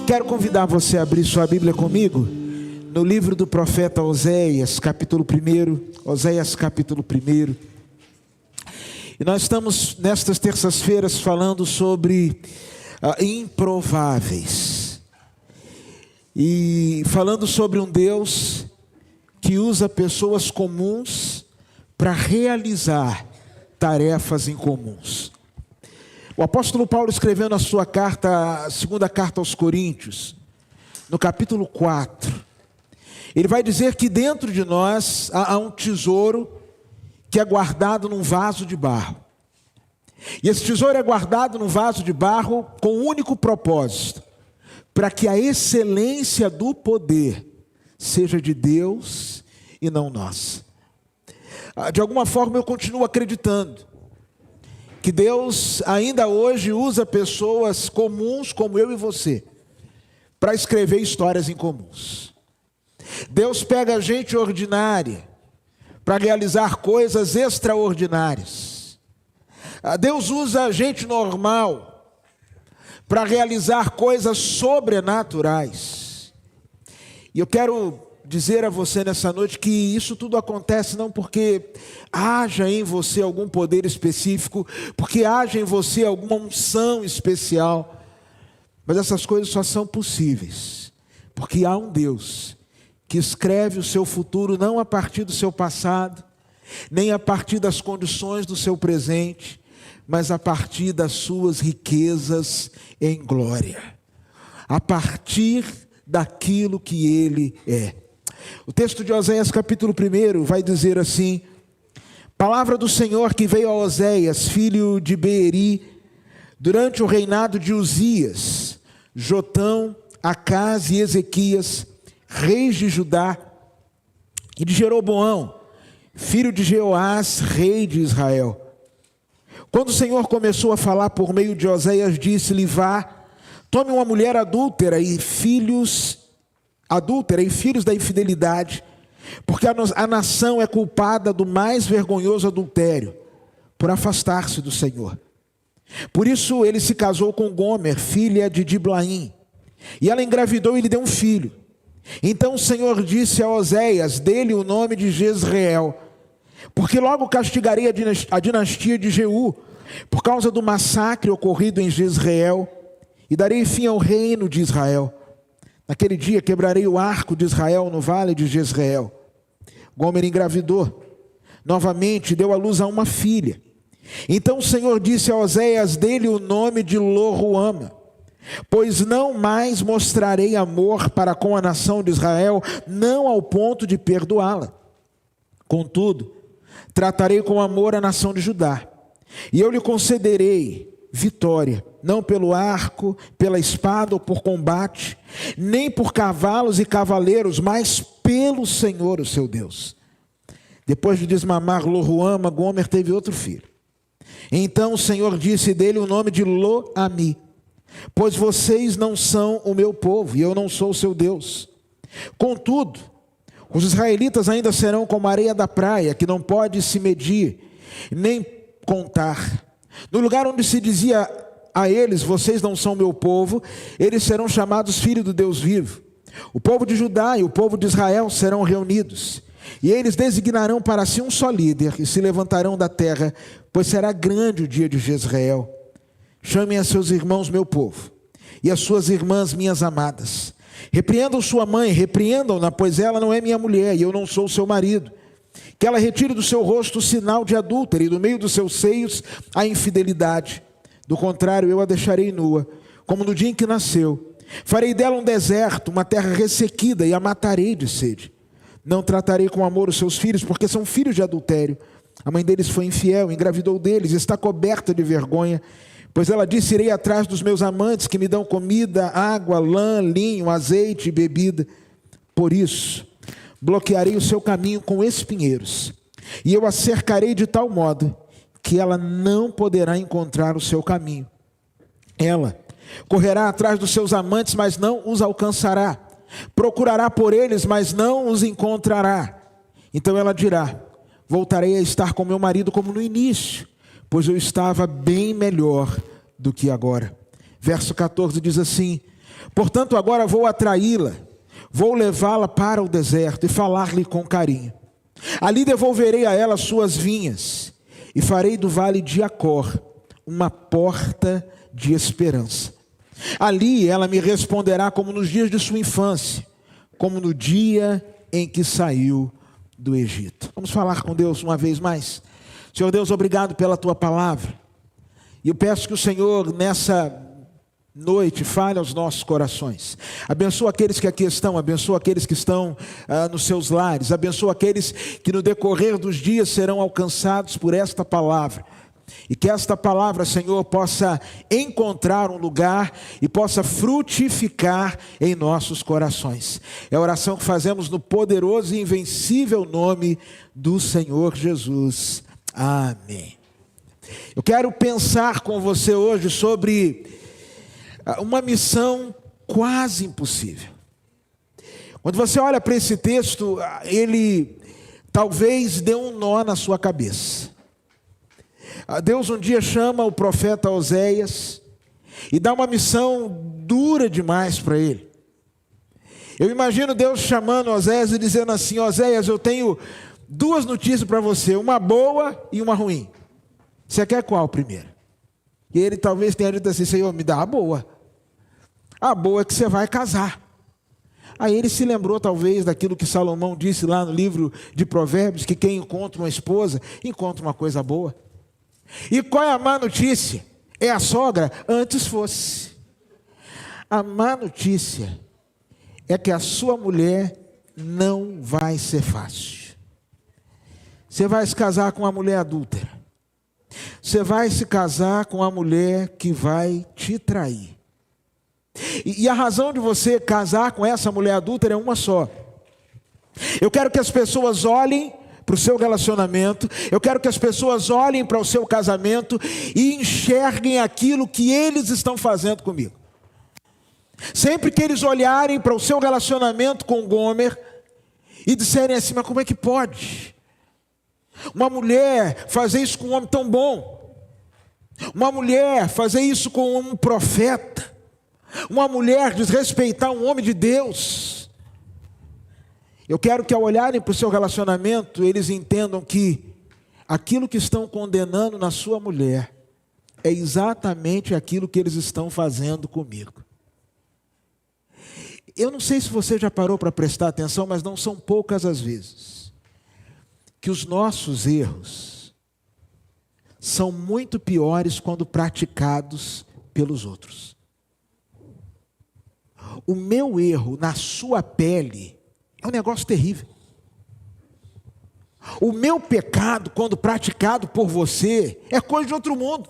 Quero convidar você a abrir sua Bíblia comigo no livro do profeta Oséias, capítulo 1. Oséias, capítulo 1. E nós estamos nestas terças-feiras falando sobre improváveis. E falando sobre um Deus que usa pessoas comuns para realizar tarefas incomuns. O apóstolo Paulo escreveu na sua carta, a segunda carta aos Coríntios, no capítulo 4, ele vai dizer que dentro de nós há um tesouro que é guardado num vaso de barro. E esse tesouro é guardado num vaso de barro com um único propósito: para que a excelência do poder seja de Deus e não nossa. De alguma forma eu continuo acreditando que Deus ainda hoje usa pessoas comuns como eu e você para escrever histórias incomuns. Deus pega gente ordinária para realizar coisas extraordinárias. Deus usa gente normal para realizar coisas sobrenaturais. E eu quero dizer a você nessa noite que isso tudo acontece não porque haja em você algum poder específico, porque haja em você alguma unção especial, mas essas coisas só são possíveis porque há um Deus que escreve o seu futuro não a partir do seu passado, nem a partir das condições do seu presente, mas a partir das suas riquezas em glória, a partir daquilo que Ele é. O texto de Oséias capítulo 1 vai dizer assim: palavra do Senhor que veio a Oséias, filho de Beeri, durante o reinado de Uzias, Jotão, Acaz e Ezequias, reis de Judá, e de Jeroboão, filho de Jeoás, rei de Israel. Quando o Senhor começou a falar por meio de Oséias, disse-lhe: vá, tome uma mulher adúltera e filhos da infidelidade, porque a nação é culpada do mais vergonhoso adultério, por afastar-se do Senhor. Por isso ele se casou com Gomer, filha de Diblaim, e ela engravidou e lhe deu um filho. Então o Senhor disse a Oséias: dê-lhe o nome de Jezreel, porque logo castigarei a dinastia de Jeú, por causa do massacre ocorrido em Jezreel, e darei fim ao reino de Israel. Naquele dia quebrarei o arco de Israel no vale de Jezreel. Gomer engravidou, novamente deu à luz a uma filha. Então o Senhor disse a Oséias: dê-lhe o nome de Lo-ruama, pois não mais mostrarei amor para com a nação de Israel, não ao ponto de perdoá-la. Contudo, tratarei com amor a nação de Judá, e eu lhe concederei vitória, não pelo arco, pela espada ou por combate, nem por cavalos e cavaleiros, mas pelo Senhor, o seu Deus. Depois de desmamar Lo-ruama, Gomer teve outro filho. Então o Senhor disse dele o nome de Lo-ami, pois vocês não são o meu povo, e eu não sou o seu Deus. Contudo, os israelitas ainda serão como a areia da praia, que não pode se medir, nem contar. No lugar onde se dizia a eles: vocês não são meu povo, eles serão chamados filhos do Deus vivo. O povo de Judá e o povo de Israel serão reunidos, e eles designarão para si um só líder, e se levantarão da terra, pois será grande o dia de Jezreel. Chamem a seus irmãos meu povo, e as suas irmãs minhas amadas. Repreendam sua mãe, repreendam-na, pois ela não é minha mulher, e eu não sou o seu marido. Que ela retire do seu rosto o sinal de adúltero, e do meio dos seus seios a infidelidade. Do contrário, eu a deixarei nua, como no dia em que nasceu. Farei dela um deserto, uma terra ressequida, e a matarei de sede. Não tratarei com amor os seus filhos, porque são filhos de adultério. A mãe deles foi infiel, engravidou deles, está coberta de vergonha. Pois ela disse: irei atrás dos meus amantes, que me dão comida, água, lã, linho, azeite e bebida. Por isso, bloquearei o seu caminho com espinheiros, e eu a cercarei de tal modo que ela não poderá encontrar o seu caminho. Ela correrá atrás dos seus amantes, mas não os alcançará. Procurará por eles, mas não os encontrará. Então ela dirá: voltarei a estar com meu marido como no início, pois eu estava bem melhor do que agora. Verso 14 diz assim: Portanto, agora vou atraí-la, vou levá-la para o deserto e falar-lhe com carinho. Ali devolverei a ela suas vinhas e farei do vale de Acor uma porta de esperança. Ali ela me responderá como nos dias de sua infância, como no dia em que saiu do Egito. Vamos falar com Deus uma vez mais. Senhor Deus, obrigado pela tua palavra. E eu peço que o Senhor, nessa noite, fale aos nossos corações. Abençoa aqueles que aqui estão, abençoa aqueles que estão nos seus lares, abençoa aqueles que no decorrer dos dias serão alcançados por esta palavra. E que esta palavra, Senhor, possa encontrar um lugar e possa frutificar em nossos corações. É a oração que fazemos no poderoso e invencível nome do Senhor Jesus. Amém. Eu quero pensar com você hoje sobre uma missão quase impossível. Quando você olha para esse texto, ele talvez dê um nó na sua cabeça. Deus um dia chama o profeta Oséias e dá uma missão dura demais para ele. Eu imagino Deus chamando Oséias e dizendo assim: Oséias, eu tenho duas notícias para você, uma boa e uma ruim. Você quer qual primeiro? E ele talvez tenha dito assim: Senhor, me dá a boa. A boa é que você vai casar. Aí ele se lembrou talvez daquilo que Salomão disse lá no livro de Provérbios, que quem encontra uma esposa, encontra uma coisa boa. E qual é a má notícia? É a sogra? Antes fosse. A má notícia é que a sua mulher não vai ser fácil. Você vai se casar com uma mulher adúltera. Você vai se casar com uma mulher que vai te trair. E a razão de você casar com essa mulher adúltera é uma só. Eu quero que as pessoas olhem para o seu relacionamento, eu quero que as pessoas olhem para o seu casamento e enxerguem aquilo que eles estão fazendo comigo. Sempre que eles olharem para o seu relacionamento com Gomer e disserem assim: mas como é que pode uma mulher fazer isso com um homem tão bom? Uma mulher fazer isso com um profeta? Uma mulher desrespeitar um homem de Deus? Eu quero que ao olharem para o seu relacionamento, eles entendam que aquilo que estão condenando na sua mulher é exatamente aquilo que eles estão fazendo comigo. Eu não sei se você já parou para prestar atenção, mas não são poucas as vezes que os nossos erros são muito piores quando praticados pelos outros. O meu erro na sua pele é um negócio terrível. O meu pecado, quando praticado por você, é coisa de outro mundo.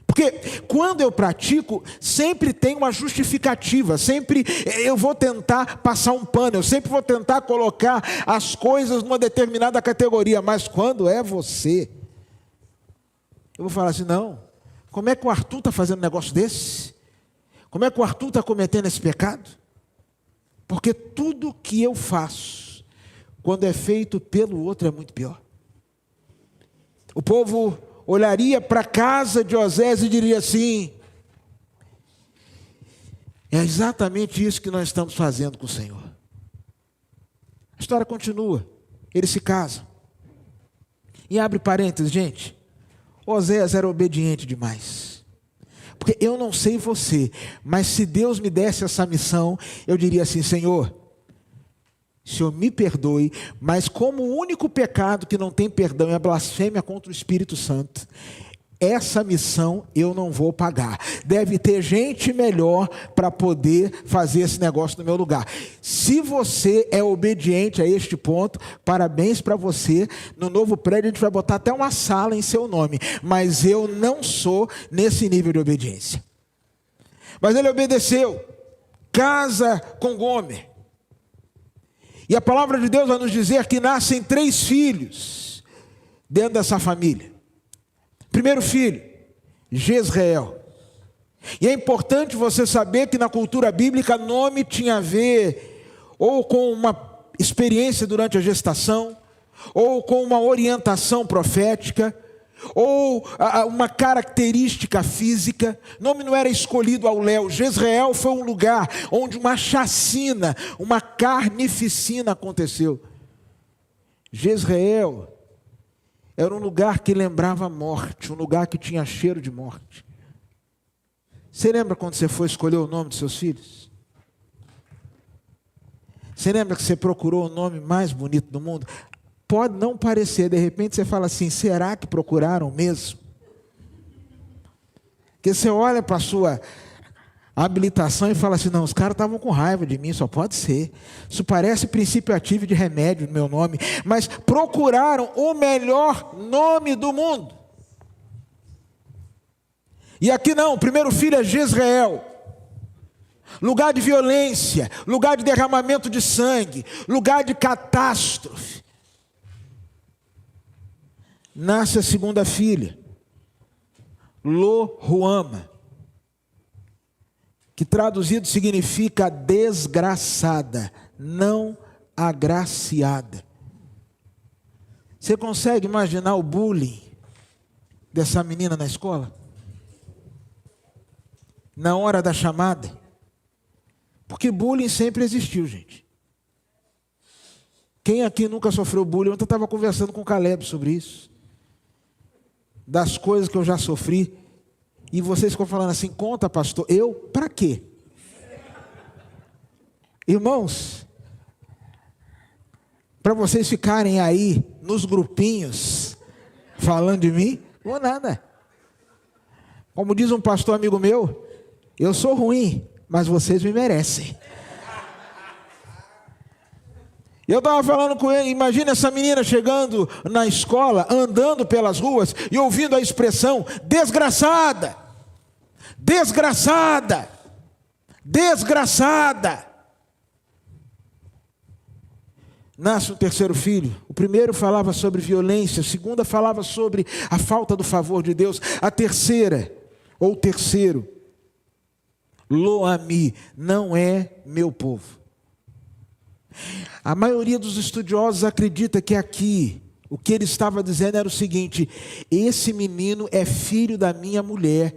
Porque quando eu pratico, sempre tem uma justificativa, sempre eu vou tentar passar um pano, eu sempre vou tentar colocar as coisas numa determinada categoria, mas quando é você, eu vou falar assim: não, como é que o Arthur está fazendo um negócio desse? Como é que o Arthur está cometendo esse pecado? Porque tudo que eu faço, quando é feito pelo outro, é muito pior. O povo olharia para a casa de Oséias e diria assim: é exatamente isso que nós estamos fazendo com o Senhor. A história continua, eles se casam. E abre parênteses, gente, Oséias era obediente demais. Porque eu não sei você, mas se Deus me desse essa missão, eu diria assim: Senhor, Senhor, me perdoe, mas como o único pecado que não tem perdão é a blasfêmia contra o Espírito Santo, essa missão eu não vou pagar. Deve ter gente melhor para poder fazer esse negócio no meu lugar. Se você é obediente a este ponto, parabéns para você. No novo prédio a gente vai botar até uma sala em seu nome, mas eu não sou nesse nível de obediência. Mas ele obedeceu, casa com Gomer. E a palavra de Deus vai nos dizer que nascem 3 filhos dentro dessa família. Primeiro filho, Jezreel. E é importante você saber que na cultura bíblica nome tinha a ver ou com uma experiência durante a gestação, ou com uma orientação profética, ou uma característica física. O nome não era escolhido ao léu. Jezreel foi um lugar onde uma chacina, uma carnificina aconteceu. Jezreel era um lugar que lembrava a morte, um lugar que tinha cheiro de morte. Você lembra quando você foi escolher o nome dos seus filhos? Você lembra que você procurou o nome mais bonito do mundo? Pode não parecer, de repente você fala assim, será que procuraram mesmo? Porque você olha para a sua habilitação e fala assim, não, os caras estavam com raiva de mim, só pode ser. Isso parece princípio ativo de remédio no meu nome. Mas procuraram o melhor nome do mundo. E aqui não, o primeiro filho é Jezreel. Lugar de violência, lugar de derramamento de sangue, lugar de catástrofe. Nasce a segunda filha, Lo-Ruama, que traduzido significa desgraçada, não agraciada. Você consegue imaginar o bullying dessa menina na escola? Na hora da chamada? Porque bullying sempre existiu, gente. Quem aqui nunca sofreu bullying? Ontem eu estava conversando com o Caleb sobre isso. Das coisas que eu já sofri. E vocês ficam falando assim, conta, pastor. Eu? Para quê? Irmãos, para vocês ficarem aí nos grupinhos falando de mim, não vou nada. Como diz um pastor amigo meu, eu sou ruim, mas vocês me merecem. Eu estava falando com ele, imagina essa menina chegando na escola, andando pelas ruas e ouvindo a expressão desgraçada, desgraçada, desgraçada. Nasce um terceiro filho. O primeiro falava sobre violência, o segundo falava sobre a falta do favor de Deus. A terceira, ou terceiro, Lo-Ami, não é meu povo. A maioria dos estudiosos acredita que aqui, o que ele estava dizendo era o seguinte, esse menino é filho da minha mulher,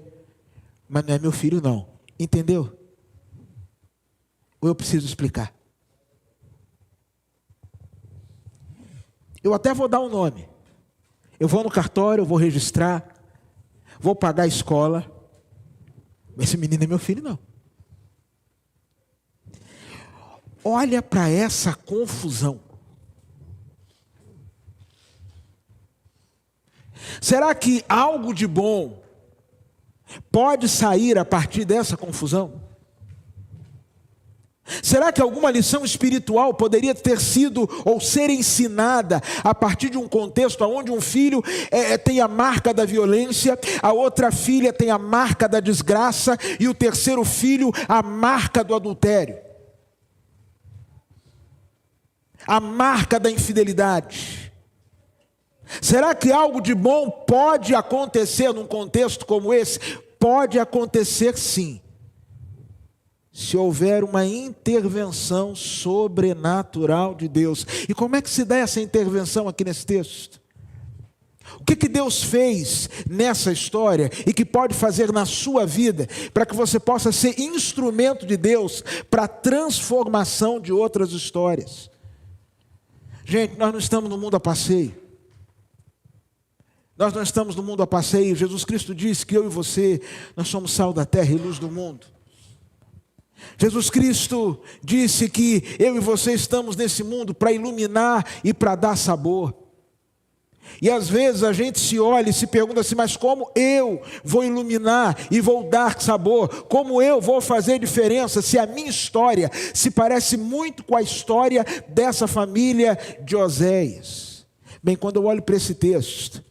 mas não é meu filho não. Entendeu? Ou eu preciso explicar? Eu até vou dar um nome. Eu vou no cartório, eu vou registrar, vou pagar a escola, mas esse menino é meu filho não. Olha para essa confusão. Será que algo de bom pode sair a partir dessa confusão? Será que alguma lição espiritual poderia ter sido ou ser ensinada a partir de um contexto onde um filho tem a marca da violência, a outra filha tem a marca da desgraça e o terceiro filho a marca do adultério? A marca da infidelidade. Será que algo de bom pode acontecer num contexto como esse? Pode acontecer sim, se houver uma intervenção sobrenatural de Deus. E como é que se dá essa intervenção aqui nesse texto? O que Deus fez nessa história e que pode fazer na sua vida para que você possa ser instrumento de Deus para a transformação de outras histórias? Gente, nós não estamos no mundo a passeio. Nós não estamos no mundo a passeio. Jesus Cristo disse que eu e você, nós somos sal da terra e luz do mundo. Jesus Cristo disse que eu e você estamos nesse mundo para iluminar e para dar sabor. E às vezes a gente se olha e se pergunta assim, mas como eu vou iluminar e vou dar sabor? Como eu vou fazer diferença se a minha história se parece muito com a história dessa família de Oséias? Bem, quando eu olho para esse texto,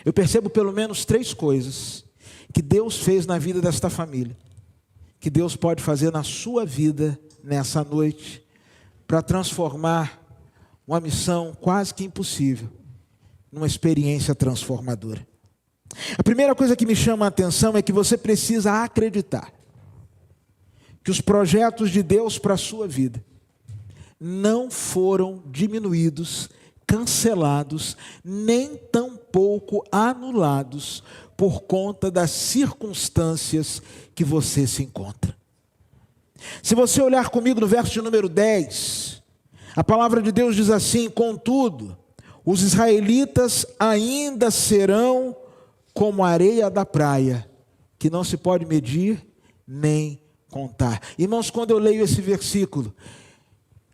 eu percebo pelo menos 3 coisas que Deus fez na vida desta família, que Deus pode fazer na sua vida nessa noite, para transformar uma missão quase que impossível numa experiência transformadora. A primeira coisa que me chama a atenção é que você precisa acreditar que os projetos de Deus para a sua vida não foram diminuídos, cancelados, nem pouco anulados por conta das circunstâncias que você se encontra. Se você olhar comigo no verso de número 10, a palavra de Deus diz assim: contudo, os israelitas ainda serão como a areia da praia, que não se pode medir nem contar. Irmãos, quando eu leio esse versículo,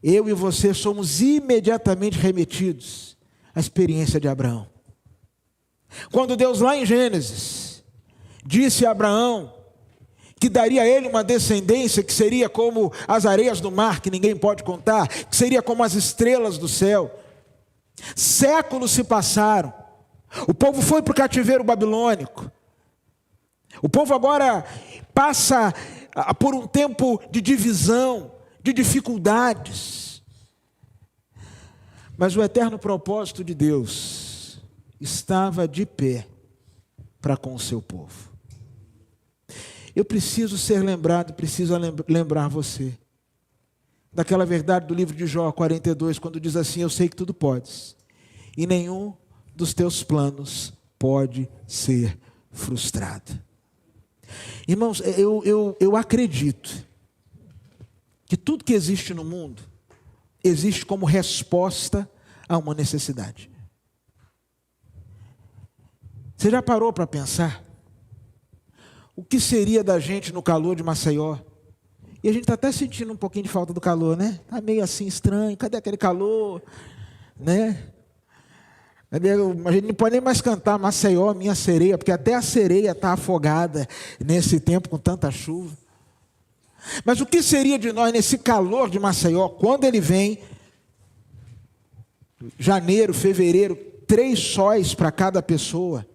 eu e você somos imediatamente remetidos à experiência de Abraão. Quando Deus lá em Gênesis disse a Abraão que daria a ele uma descendência que seria como as areias do mar, que ninguém pode contar, que seria como as estrelas do céu. Séculos se passaram, o povo foi para o cativeiro babilônico, o povo agora passa por um tempo de divisão, de dificuldades, mas o eterno propósito de Deus estava de pé para com o seu povo. Eu preciso ser lembrado, preciso lembrar você daquela verdade do livro de Jó 42, quando diz assim: eu sei que tudo podes, e nenhum dos teus planos pode ser frustrado. Irmãos, eu acredito que tudo que existe no mundo existe como resposta a uma necessidade. Você já parou para pensar o que seria da gente no calor de Maceió? E a gente está até sentindo um pouquinho de falta do calor, né? Está meio assim estranho, cadê aquele calor? Né? A gente não pode nem mais cantar Maceió, minha sereia, porque até a sereia está afogada nesse tempo com tanta chuva. Mas o que seria de nós nesse calor de Maceió, quando ele vem, janeiro, fevereiro, 3 sóis para cada pessoa?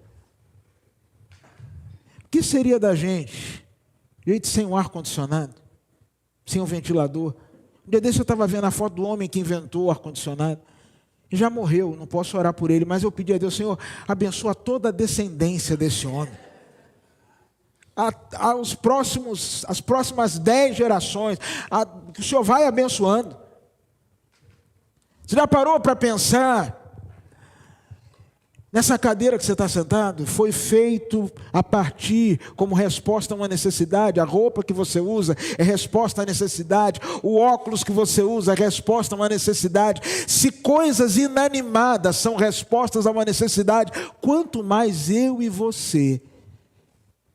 O que seria da gente sem um ar-condicionado, sem um ventilador? Um dia desse eu estava vendo a foto do homem que inventou o ar-condicionado. Já morreu, não posso orar por ele, mas eu pedi a Deus: Senhor, abençoa toda a descendência desse homem. As próximas 10 gerações, que o Senhor vai abençoando. Você já parou para pensar? Nessa cadeira que você está sentado, foi feito a partir, como resposta a uma necessidade. A roupa que você usa é resposta à necessidade. O óculos que você usa é resposta a uma necessidade. Se coisas inanimadas são respostas a uma necessidade, quanto mais eu e você,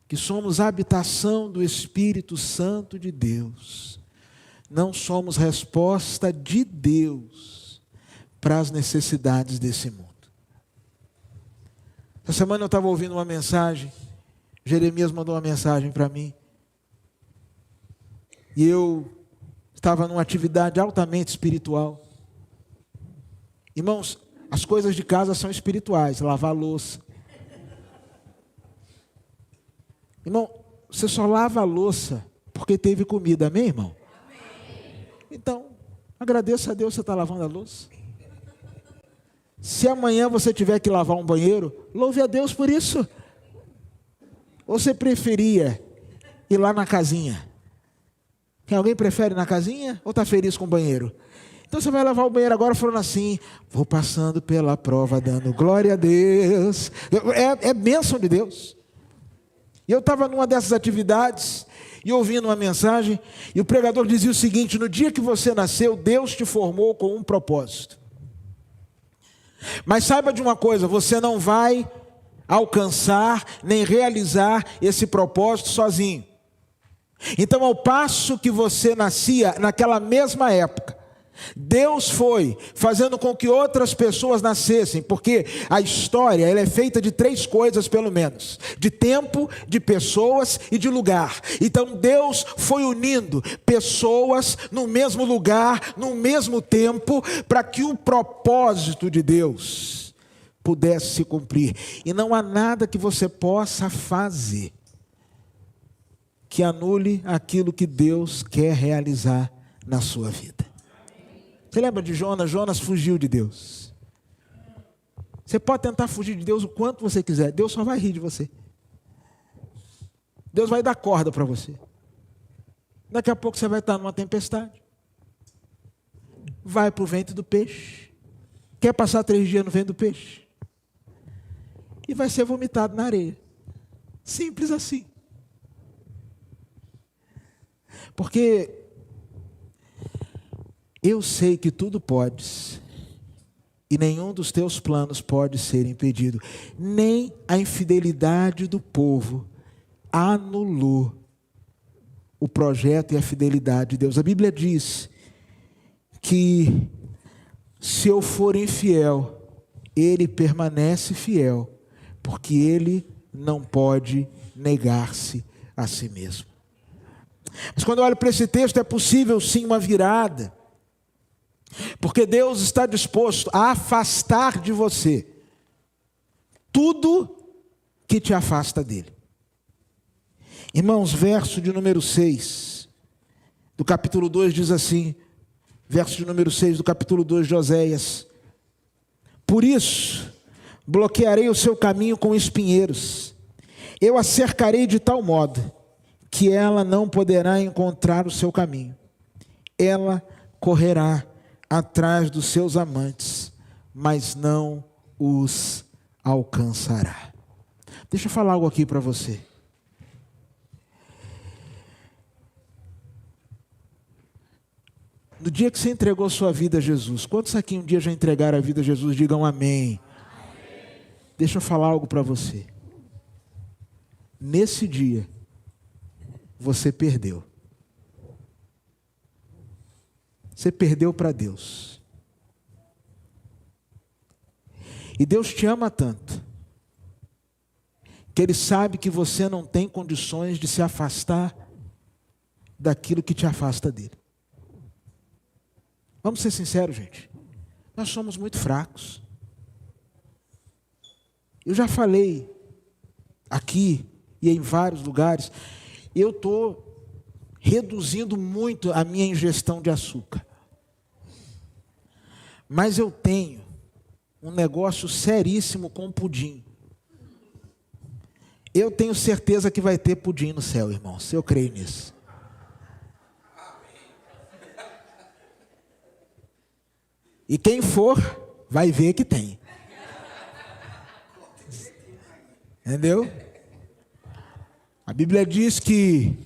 que somos a habitação do Espírito Santo de Deus, não somos resposta de Deus para as necessidades desse mundo. Essa semana eu estava ouvindo uma mensagem, Jeremias mandou uma mensagem para mim, e eu estava numa atividade altamente espiritual. Irmãos, as coisas de casa são espirituais, lavar a louça. Irmão, você só lava a louça porque teve comida, amém, irmão? Amém. Então, agradeça a Deus que você está lavando a louça. Se amanhã você tiver que lavar um banheiro, louve a Deus por isso. Ou você preferia ir lá na casinha? Quem, alguém prefere ir na casinha ou está feliz com o banheiro? Então você vai lavar o banheiro agora falando assim: vou passando pela prova dando glória a Deus. É bênção de Deus. E eu estava numa dessas atividades e ouvindo uma mensagem, e o pregador dizia o seguinte: no dia que você nasceu, Deus te formou com um propósito. Mas saiba de uma coisa: você não vai alcançar nem realizar esse propósito sozinho. Então, ao passo que você nascia naquela mesma época, Deus foi fazendo com que outras pessoas nascessem, porque a história ela é feita de 3 coisas pelo menos: de tempo, de pessoas e de lugar. Então Deus foi unindo pessoas no mesmo lugar, no mesmo tempo, para que o propósito de Deus pudesse se cumprir. E não há nada que você possa fazer que anule aquilo que Deus quer realizar na sua vida. Você lembra de Jonas? Jonas fugiu de Deus. Você pode tentar fugir de Deus o quanto você quiser, Deus só vai rir de você. Deus vai dar corda para você. Daqui a pouco você vai estar numa tempestade. Vai para o ventre do peixe. Quer passar 3 dias no ventre do peixe? e vai ser vomitado na areia. Simples assim. Porque eu sei que tudo podes, e nenhum dos teus planos pode ser impedido. Nem a infidelidade do povo anulou o projeto e a fidelidade de Deus. A Bíblia diz que se eu for infiel, Ele permanece fiel, porque Ele não pode negar-se a si mesmo. Mas quando eu olho para esse texto, é possível sim uma virada, porque Deus está disposto a afastar de você tudo que te afasta dele. Irmãos, verso de número 6 do capítulo 2 diz assim, verso de número 6 do capítulo 2 de Oséias: por isso bloquearei o seu caminho com espinheiros, eu a cercarei de tal modo que ela não poderá encontrar o seu caminho. Ela correrá atrás dos seus amantes, mas não os alcançará. Deixa eu falar algo aqui para você. No dia que você entregou sua vida a Jesus, quantos aqui um dia já entregaram a vida a Jesus? Digam amém. Deixa eu falar algo para você. Nesse dia, você perdeu. Você perdeu para Deus. E Deus te ama tanto, que Ele sabe que você não tem condições de se afastar daquilo que te afasta dele. Vamos ser sinceros, gente. Nós somos muito fracos. Eu já falei aqui e em vários lugares, eu estou reduzindo muito a minha ingestão de açúcar. Mas eu tenho um negócio seríssimo com pudim. Eu tenho certeza que vai ter pudim no céu, irmãos. Eu creio nisso. E quem for, vai ver que tem. Entendeu? A Bíblia diz que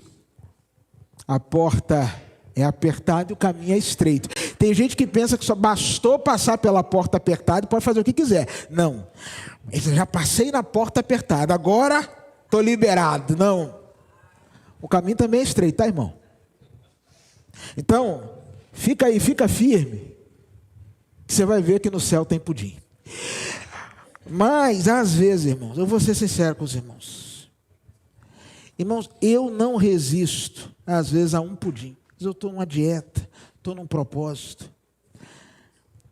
a porta é apertada e o caminho é estreito. Tem gente que pensa que só bastou passar pela porta apertada e pode fazer o que quiser. Não. Eu já passei na porta apertada, agora estou liberado. Não. O caminho também é estreito, tá, irmão? Então, fica aí, fica firme, que você vai ver que no céu tem pudim. Mas, às vezes, irmãos, eu vou ser sincero com os irmãos. Irmãos, eu não resisto, às vezes, a um pudim. Eu estou numa dieta, estou num propósito.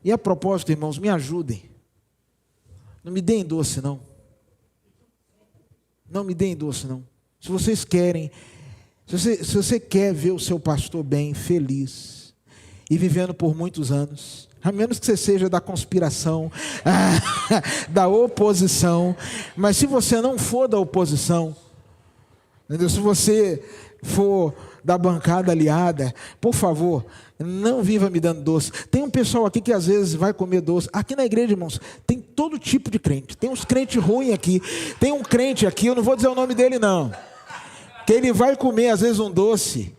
E a propósito, irmãos, me ajudem. Não me deem doce, não. Não me deem doce, não. Se vocês querem, se você quer ver o seu pastor bem, feliz, e vivendo por muitos anos, a menos que você seja da conspiração, da oposição, mas se você não for da oposição, entendeu? Se você for da bancada aliada, por favor, não viva me dando doce. Tem um pessoal aqui que às vezes vai comer doce. Aqui na igreja, irmãos, tem todo tipo de crente. Tem uns crentes ruins aqui. Tem um crente aqui, eu não vou dizer o nome dele não, que ele vai comer às vezes um doce,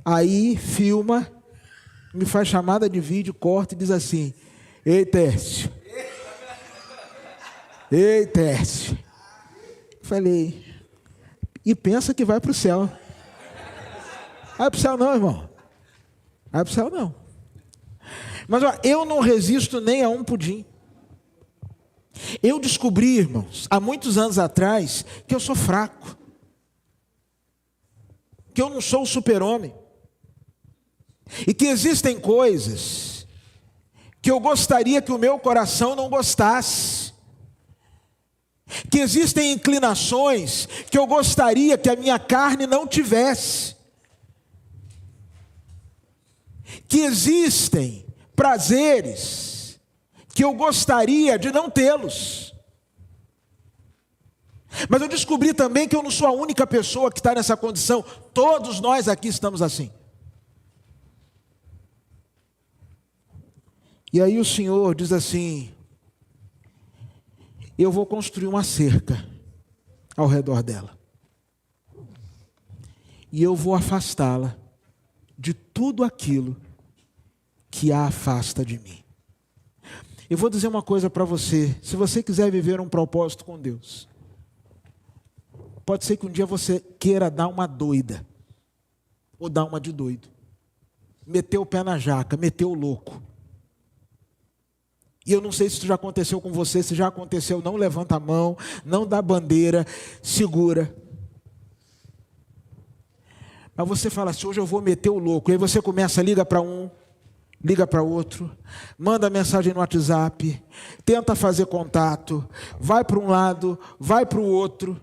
aí filma, me faz chamada de vídeo, corta e diz assim: ei, Tércio. Ei, Tércio. Falei, e pensa que vai para o céu. Vai para o céu não, irmão. Vai para o céu não. Mas ó, eu não resisto nem a um pudim. Eu descobri, irmãos, há muitos anos atrás, que eu sou fraco. Que eu não sou o super-homem. E que existem coisas que eu gostaria que o meu coração não gostasse. Que existem inclinações que eu gostaria que a minha carne não tivesse. Que existem prazeres que eu gostaria de não tê-los. Mas eu descobri também que eu não sou a única pessoa que está nessa condição. Todos nós aqui estamos assim. E aí o Senhor diz assim: eu vou construir uma cerca ao redor dela. E eu vou afastá-la de tudo aquilo que a afasta de mim. Eu vou dizer uma coisa para você. Se você quiser viver um propósito com Deus, pode ser que um dia você queira dar uma doida, ou dar uma de doido. Meter o pé na jaca, meter o louco. E eu não sei se isso já aconteceu com você. Se já aconteceu, não levanta a mão, não dá bandeira, segura. Mas você fala assim, hoje eu vou meter o louco. E aí você começa, liga para um, liga para outro, manda mensagem no WhatsApp, tenta fazer contato, vai para um lado, vai para o outro.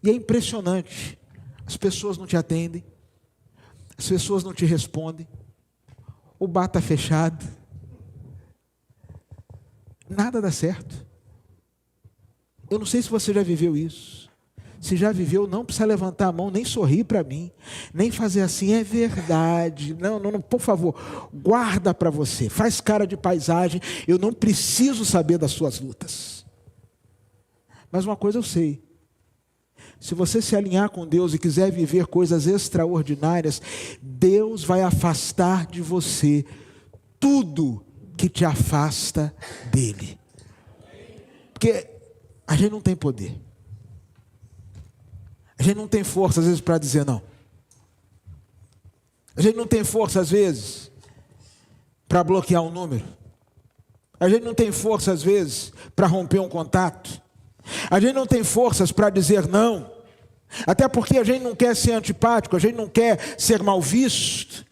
E é impressionante. As pessoas não te atendem, as pessoas não te respondem, o bar está fechado, nada dá certo. Eu não sei se você já viveu isso. Se já viveu, não precisa levantar a mão, nem sorrir para mim, nem fazer assim, é verdade. Não, por favor, guarda para você, faz cara de paisagem, eu não preciso saber das suas lutas. Mas uma coisa eu sei, se você se alinhar com Deus e quiser viver coisas extraordinárias, Deus vai afastar de você tudo que te afasta dele. Porque a gente não tem poder. A gente não tem força às vezes para dizer não. A gente não tem força às vezes para bloquear um número. A gente não tem força às vezes para romper um contato. A gente não tem forças para dizer não. Até porque a gente não quer ser antipático, a gente não quer ser mal visto.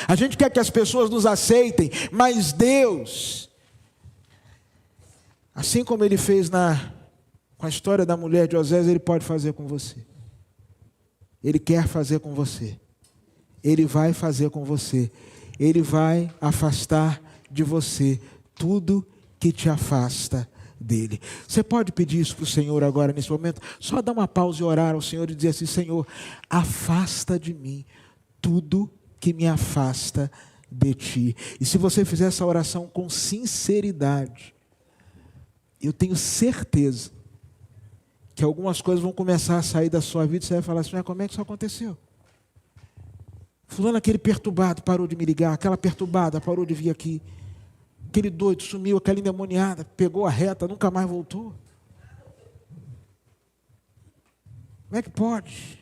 A gente quer que as pessoas nos aceitem, mas Deus, assim como Ele fez com a história da mulher de Osés, Ele pode fazer com você. Ele quer fazer com você. Ele vai fazer com você. Ele vai afastar de você tudo que te afasta dele. Você pode pedir isso para o Senhor agora, nesse momento? Só dar uma pausa e orar ao Senhor e dizer assim, Senhor, afasta de mim tudo que me afasta de ti. E se você fizer essa oração com sinceridade, eu tenho certeza que algumas coisas vão começar a sair da sua vida e você vai falar assim, mas como é que isso aconteceu? Fulano, aquele perturbado parou de me ligar, aquela perturbada parou de vir aqui, aquele doido sumiu, aquela endemoniada pegou a reta, nunca mais voltou. Como é que pode?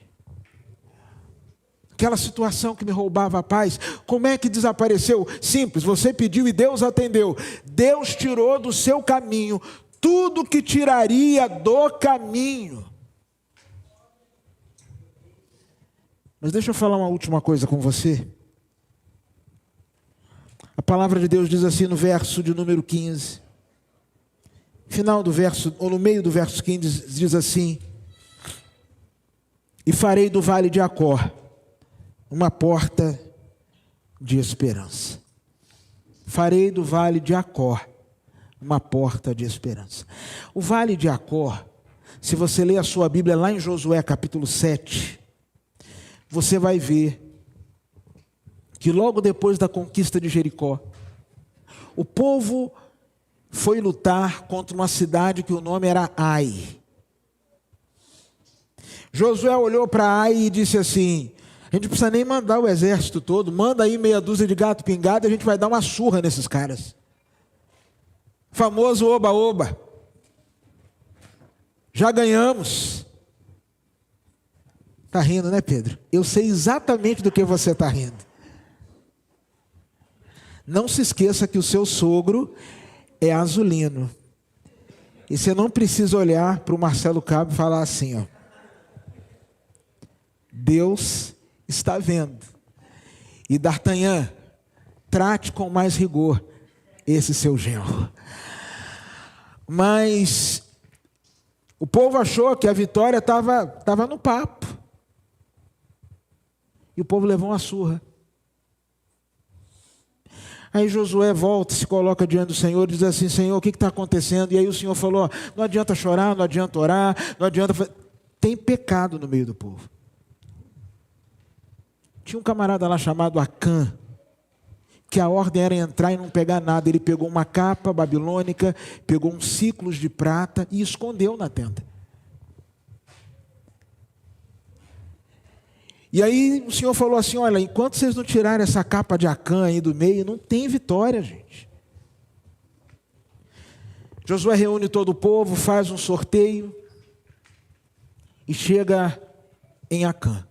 Aquela situação que me roubava a paz, como é que desapareceu? Simples, você pediu e Deus atendeu. Deus tirou do seu caminho tudo que tiraria do caminho. Mas deixa eu falar uma última coisa com você. A palavra de Deus diz assim no verso de número 15. Final do verso, ou no meio do verso 15, diz assim: e farei do vale de Acor uma porta de esperança. Farei do vale de Acor uma porta de esperança. O vale de Acor, se você ler a sua Bíblia lá em Josué capítulo 7, você vai ver que logo depois da conquista de Jericó, o povo foi lutar contra uma cidade que o nome era Ai. Josué olhou para Ai e disse assim: a gente não precisa nem mandar o exército todo, manda aí meia dúzia de gato pingado e a gente vai dar uma surra nesses caras. Famoso oba-oba. Já ganhamos. Está rindo, né, Pedro? Eu sei exatamente do que você está rindo. Não se esqueça que o seu sogro é azulino. E você não precisa olhar para o Marcelo Cabo e falar assim, ó: Deus está vendo. E D'Artagnan, trate com mais rigor esse seu genro. Mas o povo achou que a vitória estava no papo. E o povo levou uma surra. Aí Josué volta, se coloca diante do Senhor e diz assim: Senhor, o que está acontecendo? E aí o Senhor falou: não adianta chorar, não adianta orar, não adianta... Tem pecado no meio do povo. Tinha um camarada lá chamado Acã, que a ordem era entrar e não pegar nada. Ele pegou uma capa babilônica, pegou uns ciclos de prata e escondeu na tenda. E aí o Senhor falou assim: olha, enquanto vocês não tirarem essa capa de Acã aí do meio, não tem vitória, gente. Josué reúne todo o povo, faz um sorteio e chega em Acã.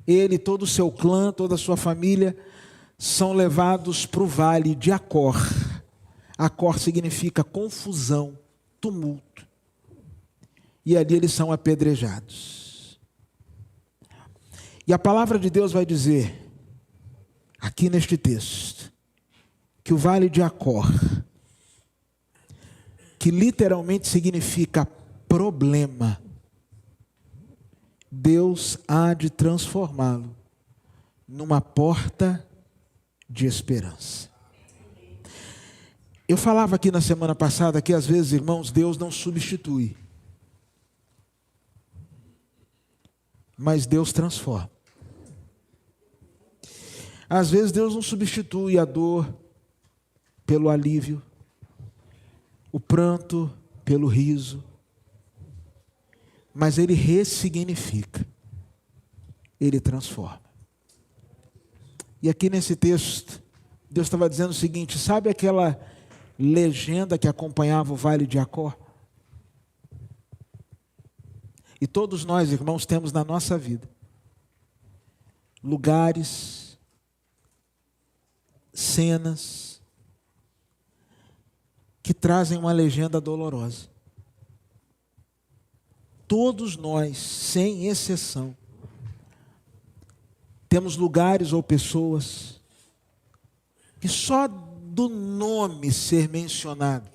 Ele, todo o seu clã, toda a sua família são levados para o vale de Acor. Acor significa confusão, tumulto. E ali eles são apedrejados. E a palavra de Deus vai dizer, aqui neste texto, que o vale de Acor, que literalmente significa problema, Deus há de transformá-lo numa porta de esperança. Eu falava aqui na semana passada que às vezes, irmãos, Deus não substitui, mas Deus transforma. Às vezes Deus não substitui a dor pelo alívio, o pranto pelo riso, mas Ele ressignifica, Ele transforma. E aqui nesse texto, Deus estava dizendo o seguinte: sabe aquela legenda que acompanhava o vale de Acor? E todos nós, irmãos, temos na nossa vida lugares, cenas que trazem uma legenda dolorosa. Todos nós, sem exceção, temos lugares ou pessoas que só do nome ser mencionado,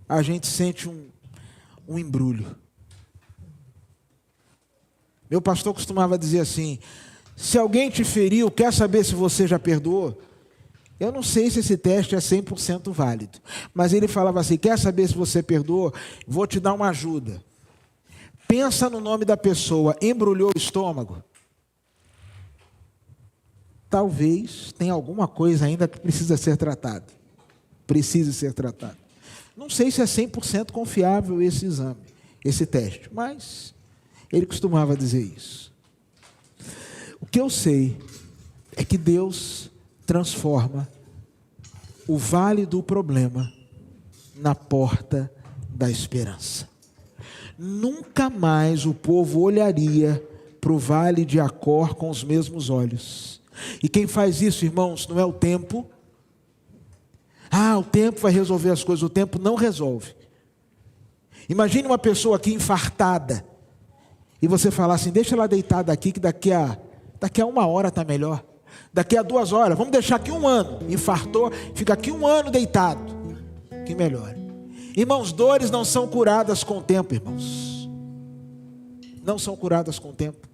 a gente sente um embrulho. Meu pastor costumava dizer assim: se alguém te feriu, quer saber se você já perdoou? Eu não sei se esse teste é 100% válido, mas ele falava assim: quer saber se você perdoou? Vou te dar uma ajuda. Pensa no nome da pessoa, embrulhou o estômago? Talvez tenha alguma coisa ainda que precisa ser tratada. Precisa ser tratado. Não sei se é 100% confiável esse exame, esse teste, mas ele costumava dizer isso. O que eu sei é que Deus transforma o vale do problema na porta da esperança. Nunca mais o povo olharia para o vale de Acor com os mesmos olhos. E quem faz isso, irmãos, não é o tempo. O tempo vai resolver as coisas. O tempo não resolve. Imagine uma pessoa aqui infartada e você falar assim: deixa ela deitada aqui, que daqui a 1 hora está melhor. Daqui a 2 horas, vamos deixar aqui 1 ano. Infartou, fica aqui 1 ano deitado, que melhora. Irmãos, dores não são curadas com o tempo, irmãos. Não são curadas com o tempo.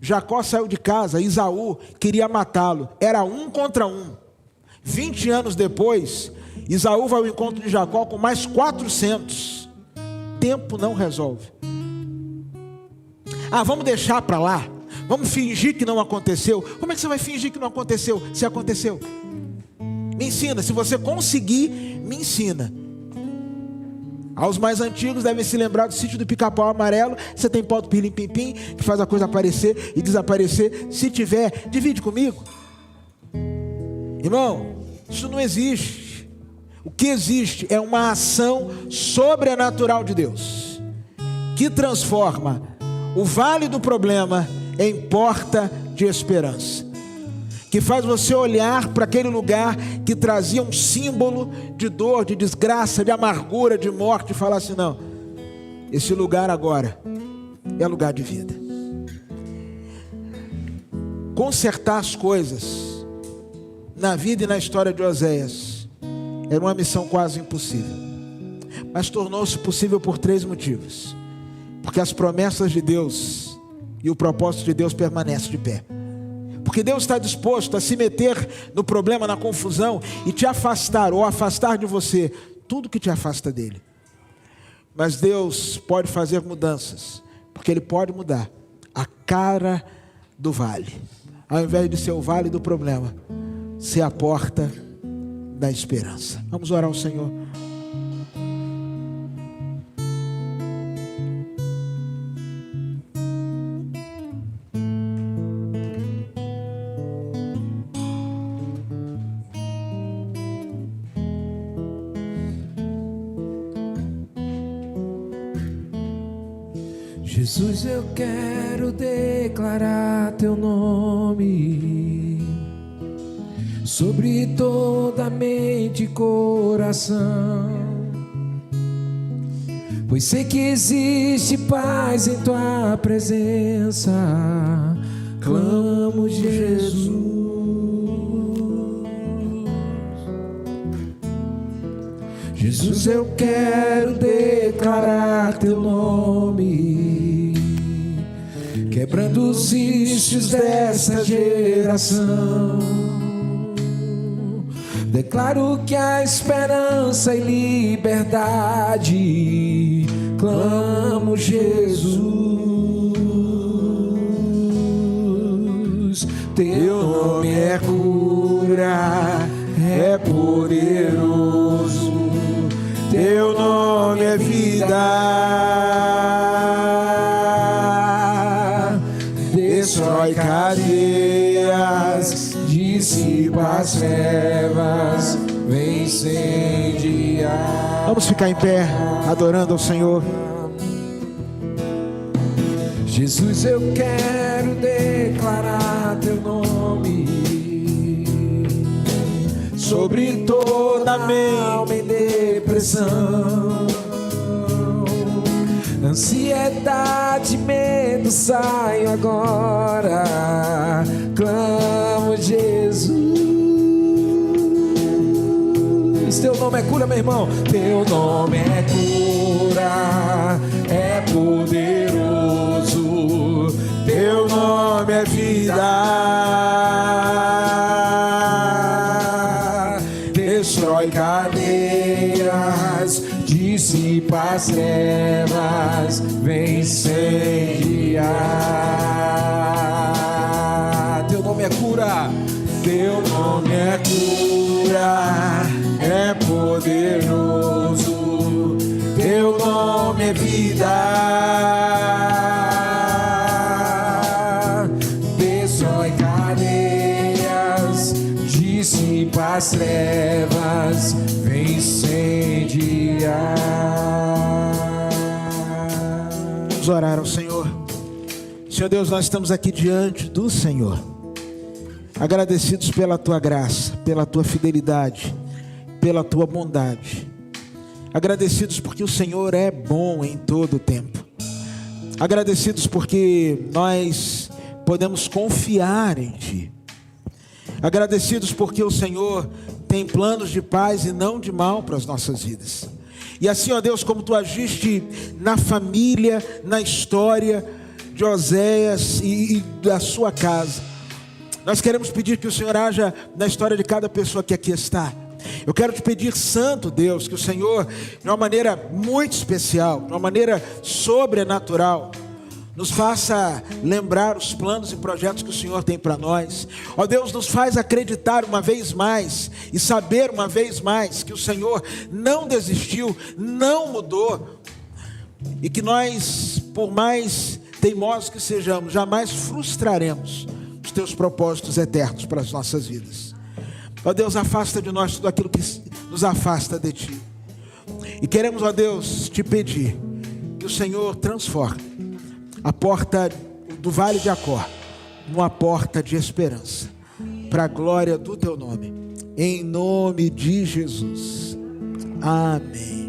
Jacó saiu de casa, Esaú queria matá-lo. Era 1 contra 1. 20 anos depois, Esaú vai ao encontro de Jacó com mais 400. Tempo não resolve. Vamos deixar para lá. Vamos fingir que não aconteceu. Como é que você vai fingir que não aconteceu, se aconteceu? Me ensina, se você conseguir, me ensina. Aos mais antigos devem se lembrar do sítio do Pica-Pau Amarelo. Você tem pó do pilim-pim-pim, que faz a coisa aparecer e desaparecer. Se tiver, divide comigo. Irmão, isso não existe. O que existe é uma ação sobrenatural de Deus, que transforma o vale do problema em porta de esperança, que faz você olhar para aquele lugar que trazia um símbolo de dor, de desgraça, de amargura, de morte, e falar assim: não, esse lugar agora é lugar de vida. Consertar as coisas na vida e na história de Oséias era uma missão quase impossível, mas tornou-se possível por 3 motivos: porque as promessas de Deus e o propósito de Deus permanece de pé. Porque Deus está disposto a se meter no problema, na confusão, e te afastar, ou afastar de você tudo que te afasta dele. Mas Deus pode fazer mudanças, porque Ele pode mudar a cara do vale. ao invés de ser o vale do problema, ser a porta da esperança. Vamos orar ao Senhor. Jesus, eu quero declarar teu nome sobre toda mente e coração, pois sei que existe paz em tua presença. Clamo, Jesus. Jesus, eu quero declarar teu nome, quebrando os vícios dessa geração. Declaro que há esperança e liberdade. Clamo, Jesus. Teu nome é cura, é poderoso. Teu nome é vida, destrói cadeias, dissipa as trevas, vem incendiar. Vamos ficar em pé, adorando ao Senhor. Jesus, eu quero declarar teu nome sobre toda alma em depressão, ansiedade, medo, saio agora. Clamo, Jesus. Teu nome é cura, meu irmão. Teu nome é cura, é poderoso. Teu nome é vida, destrói cadeias, dissipa as trevas, vem incendiar. Teu nome é cura, teu nome é cura, é poderoso. Teu nome é vida, destrói cadeias, dissipa as trevas, vem incendiar. Vamos orar ao Senhor. Senhor Deus, nós estamos aqui diante do Senhor, agradecidos pela tua graça, pela tua fidelidade, pela tua bondade. Agradecidos porque o Senhor é bom em todo o tempo. Agradecidos porque nós podemos confiar em Ti. Agradecidos porque o Senhor tem planos de paz e não de mal para as nossas vidas. E assim, ó Deus, como Tu agiste na família, na história de Oséias e da sua casa, nós queremos pedir que o Senhor haja na história de cada pessoa que aqui está. Eu quero te pedir, Santo Deus, que o Senhor, de uma maneira muito especial, de uma maneira sobrenatural, nos faça lembrar os planos e projetos que o Senhor tem para nós. Ó Deus, nos faz acreditar uma vez mais e saber uma vez mais que o Senhor não desistiu, não mudou, e que nós, por mais teimosos que sejamos, jamais frustraremos os teus propósitos eternos para as nossas vidas. Ó Deus, afasta de nós tudo aquilo que nos afasta de Ti. E queremos, ó Deus, te pedir que o Senhor transforme a porta do Vale de Acor numa porta de esperança, para a glória do Teu nome. Em nome de Jesus. Amém.